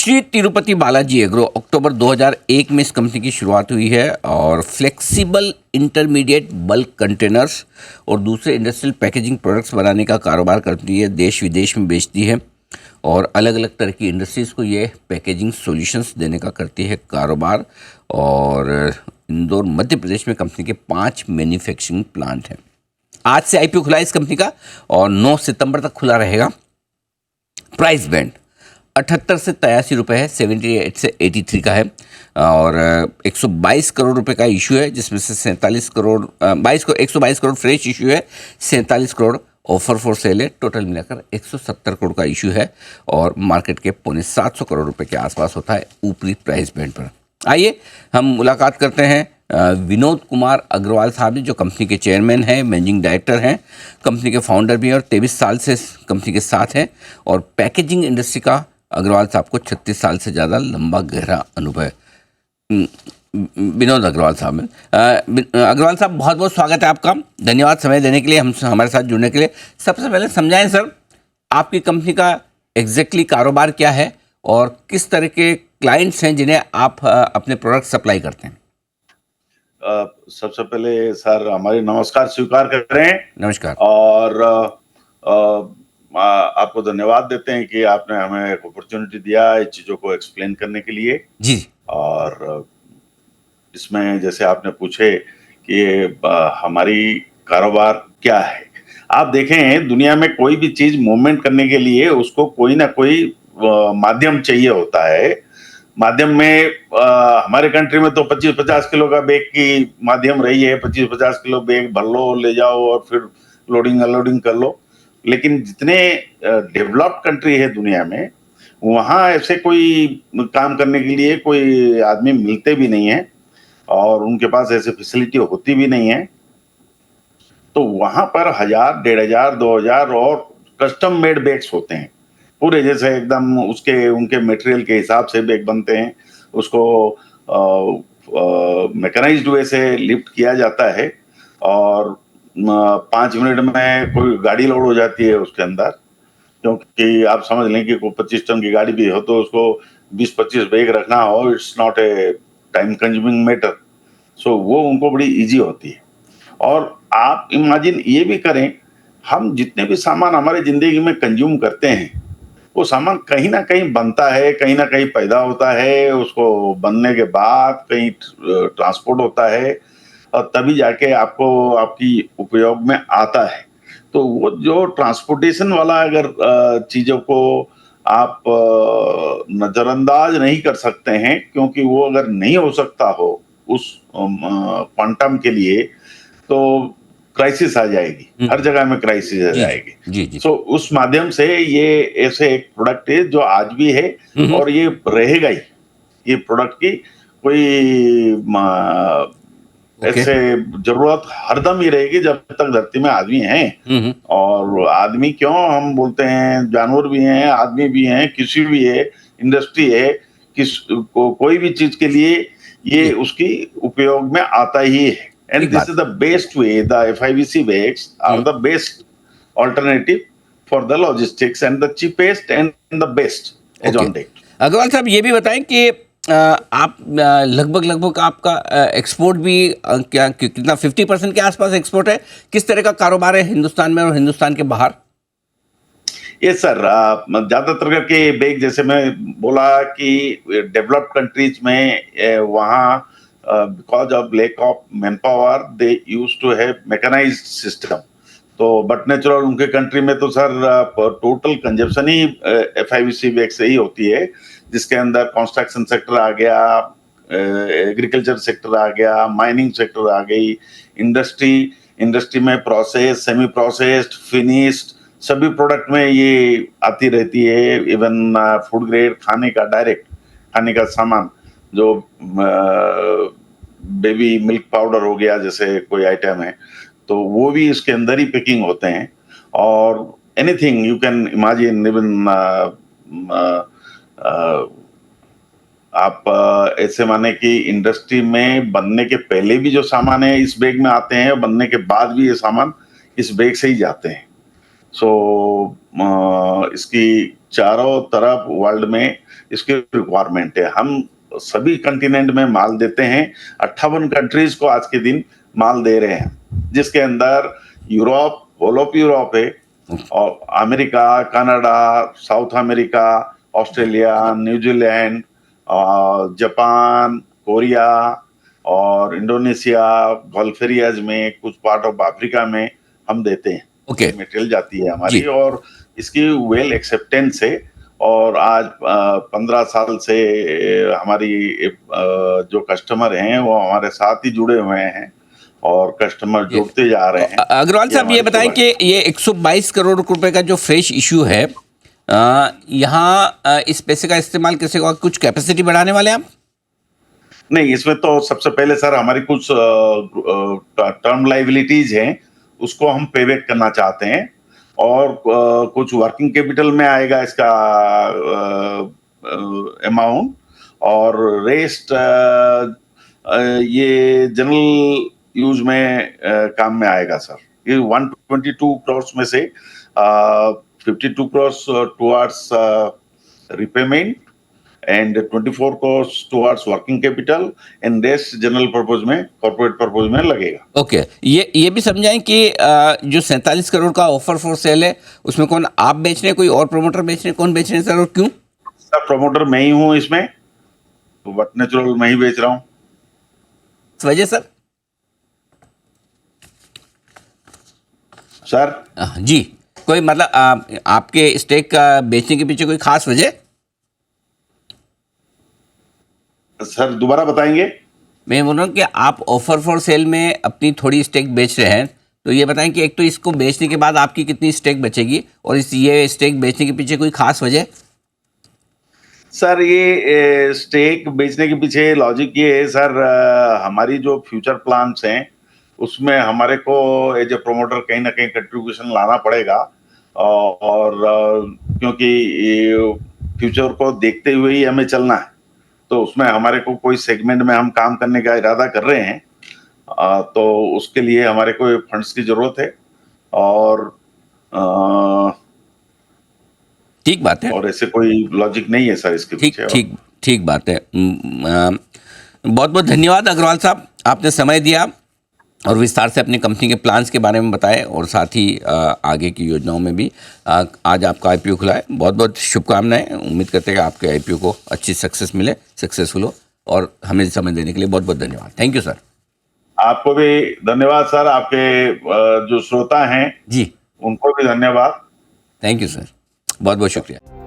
Shri Tirupati Balaji agro अक्टूबर 2001 में इस company की शुरुआत हुई है और फ्लेक्सिबल इंटरमीडिएट बल्क कंटेनर्स और दूसरे इंडस्ट्रियल पैकेजिंग प्रोडक्ट्स बनाने का कारोबार करती है, देश विदेश में बेचती है और अलग अलग तरह की इंडस्ट्रीज़ को ये पैकेजिंग सॉल्यूशंस देने का करती है कारोबार। और इंदौर मध्य प्रदेश में कंपनी के 5 मैन्युफैक्चरिंग प्लांट हैं। आज से आईपीओ खुला है इस कंपनी का और 9 सितंबर तक खुला रहेगा। प्राइस बैंड 78 से 83 रुपये है, 78 से 83 का है और 122 करोड़ रुपए का इशू है, जिसमें से 122 करोड़ फ्रेश इशू है, 47 करोड़ ऑफर फॉर सेल है। टोटल मिलाकर 170 करोड़ का इशू है और मार्केट के 750 करोड़ रुपए के आसपास होता है ऊपरी प्राइस बैंड पर। आइए हम मुलाकात करते हैं विनोद कुमार अग्रवाल साहब ने, जो कंपनी के चेयरमैन हैं, मैनेजिंग डायरेक्टर हैं, कंपनी के फाउंडर भी हैं और 23 साल से कंपनी के साथ हैं और पैकेजिंग इंडस्ट्री का अग्रवाल साहब को 36 साल से ज़्यादा लंबा गहरा अनुभव है। विनोद अग्रवाल साहब में अग्रवाल साहब, बहुत बहुत स्वागत है आपका। धन्यवाद समय देने के लिए, हमारे साथ जुड़ने के लिए। सबसे पहले समझाएं सर, आपकी कंपनी का एग्जैक्टली कारोबार क्या है और किस तरह के क्लाइंट्स हैं जिन्हें आप अपने प्रोडक्ट सप्लाई करते हैं। सबसे पहले सर हमारे नमस्कार स्वीकार करें। नमस्कार। और आपको धन्यवाद देते हैं कि आपने हमें एक अपॉर्चुनिटी दिया इस चीजों को एक्सप्लेन करने के लिए जी। और इसमें जैसे आपने पूछे कि हमारी कारोबार क्या है। आप देखें, दुनिया में कोई भी चीज मूवमेंट करने के लिए उसको कोई ना कोई माध्यम चाहिए होता है। माध्यम में हमारे कंट्री में तो 25-50 किलो का बैग की माध्यम रही है। 25-50 किलो बैग भर लो, ले जाओ और फिर लोडिंग अनलोडिंग कर लो। लेकिन जितने डेवलप्ड कंट्री है दुनिया में, वहाँ ऐसे कोई काम करने के लिए कोई आदमी मिलते भी नहीं है और उनके पास ऐसे फैसिलिटी होती भी नहीं है। तो वहाँ पर 1000, 1500, 2000 और कस्टम मेड बैग्स होते हैं पूरे, जैसे एकदम उनके मटेरियल के हिसाब से बैग बनते हैं। उसको मैकेनाइज्ड वे से लिफ्ट किया जाता है और 5 मिनट में कोई गाड़ी लोड हो जाती है उसके अंदर। क्योंकि आप समझ लें कि कोई 25 टन की गाड़ी भी हो तो उसको 20-25 बैग रखना हो, it's not a time consuming matter. So वो उनको बड़ी इजी होती है। और आप इमेजिन ये भी करें, हम जितने भी सामान हमारे जिंदगी में कंज्यूम करते हैं वो सामान कहीं ना कहीं बनता है, कहीं ना कहीं पैदा होता है, उसको बनने के बाद कहीं ट्रांसपोर्ट होता है और तभी जाके आपको आपकी उपयोग में आता है। तो वो जो ट्रांसपोर्टेशन वाला अगर चीजों को आप नजरअंदाज नहीं कर सकते हैं, क्योंकि वो अगर नहीं हो सकता हो उस क्वांटम के लिए तो क्राइसिस आ जाएगी, हर जगह में क्राइसिस आ जाएगी। सो उस माध्यम से ये ऐसे एक प्रोडक्ट है जो आज भी है और ये रहेगा ही। ये प्रोडक्ट की कोई ऐसे जरूरत हरदम ही रहेगी जब तक धरती में आदमी हैं। और आदमी क्यों, हम बोलते हैं जानवर भी हैं, आदमी भी हैं, कृषि भी है, इंडस्ट्री है, कोई भी चीज के लिए ये उसकी उपयोग में आता ही है। And this is the best way. The FIBC bags are the best alternative for the logistics and the cheapest and the best as on date. Agarwal साहब, ये भी बताएं कि आप लगभग आपका एक्सपोर्ट भी कितना 50% के आसपास एक्सपोर्ट है। किस तरह का कारोबार है हिंदुस्तान में और हिंदुस्तान के बाहर? ये सर ज्यादातर करके बैग, जैसे मैं बोला कि डेवलप्ड कंट्रीज में वहाँ because of lack of manpower they used to have mechanized system। तो बट नेचुरल उनके कंट्री में तो सर टोटल कंजप्शन ही FIBC बैग से ही होती है, जिसके अंदर कंस्ट्रक्शन सेक्टर आ गया, एग्रीकल्चर सेक्टर आ गया, माइनिंग सेक्टर आ गई, इंडस्ट्री में प्रोसेस, सेमी प्रोसेस्ड, फिनिश्ड सभी प्रोडक्ट में ये आती रहती है। इवन फूड ग्रेड खाने का, डायरेक्ट खाने का सामान, जो बेबी मिल्क पाउडर हो गया जैसे कोई आइटम है, तो वो भी इसके अंदर ही पैकिंग होते हैं। और anything you can imagine, even आप ऐसे माने कि इंडस्ट्री में बनने के पहले भी जो सामान है इस बैग में आते हैं, बनने के बाद भी ये सामान इस बैग से ही जाते हैं। सो इसकी चारों तरफ वर्ल्ड में इसकी रिक्वायरमेंट है। हम सभी कंटिनेंट में माल देते हैं। 58 कंट्रीज को आज के दिन माल दे रहे हैं, जिसके अंदर यूरोप, होल ऑफ यूरोप है, और America, Canada, south America, Australia, New Zealand, Japan, Korea और इंडोनेशिया, गल्फ एरियाज में, कुछ पार्ट ऑफ अफ्रीका में हम देते हैं। ओके मटेरियल जाती है हमारी, जी और इसकी वेल एक्सेप्टेंस है। और आज 15 साल से हमारी जो कस्टमर हैं वो हमारे साथ ही जुड़े हुए हैं, और कस्टमर ये जुड़ते जा रहे हैं। अग्रवाल ये साहब ये हमारी बताएं कि ये 122 करोड़ रुपए का जो फ्रेश इशू है, यहाँ इस पैसे का इस्तेमाल कैसे होगा? कुछ कैपेसिटी बढ़ाने वाले हैं आप? नहीं, इसमें तो सबसे पहले सर हमारी कुछ टर्म लाइबिलिटीज हैं, उसको हम पे बैक करना चाहते हैं, और कुछ वर्किंग कैपिटल में आएगा इसका अमाउंट, और रेस्ट ये जनरल यूज में काम में आएगा सर। ये 122 करोड़ में से 52 crore towards repayment and 24 crores towards working capital, and rest general purpose में, कॉर्पोरेट पर्पज में लगेगा। ओके ये भी समझाएं कि जो 47 करोड़ का ऑफर फॉर सेल है, उसमें कौन आप बेच रहे हैं, कोई और प्रोमोटर बेच रहे हैं, कौन बेच रहे हैं सर, और क्यों? सर प्रमोटर मैं ही हूँ इसमें, तो बट नेचुरल मैं ही बेच रहा हूँ। इस वजह सर? सर जी, कोई मतलब आपके स्टेक का बेचने के पीछे कोई खास वजह? सर दोबारा बताएंगे? मैं बोल रहा हूँ कि आप ऑफर फॉर सेल में अपनी थोड़ी स्टेक बेच रहे हैं, तो ये बताएं कि एक तो इसको बेचने के बाद आपकी कितनी स्टेक बचेगी, और ये स्टेक बेचने के पीछे कोई खास वजह? सर ये स्टेक बेचने के पीछे लॉजिक ये है सर, हमारी जो फ्यूचर प्लान्स हैं उसमें हमारे को एज ए प्रोमोटर कहीं ना कहीं कंट्रीब्यूशन लाना पड़ेगा, और क्योंकि फ्यूचर को देखते हुए ही हमें चलना है, तो उसमें हमारे को कोई सेगमेंट में हम काम करने का इरादा कर रहे हैं, तो उसके लिए हमारे को फंड्स की जरूरत है, और ठीक बात है, और ऐसे कोई लॉजिक नहीं है सर इसके ठीक पीछे। ठीक ठीक बात है। बहुत बहुत धन्यवाद अग्रवाल साहब, आपने समय दिया और विस्तार से अपनी कंपनी के प्लान्स के बारे में बताए, और साथ ही आगे की योजनाओं में भी आज आपका आईपीओ खुला है। बहुत बहुत शुभकामनाएं, उम्मीद करते हैं कि आपके आईपीओ को अच्छी सक्सेस मिले, सक्सेसफुल हो, और हमें समय देने के लिए बहुत बहुत धन्यवाद। Thank you sir. आपको भी धन्यवाद सर, आपके जो श्रोता हैं जी उनको भी धन्यवाद। थैंक यू सर, बहुत बहुत शुक्रिया।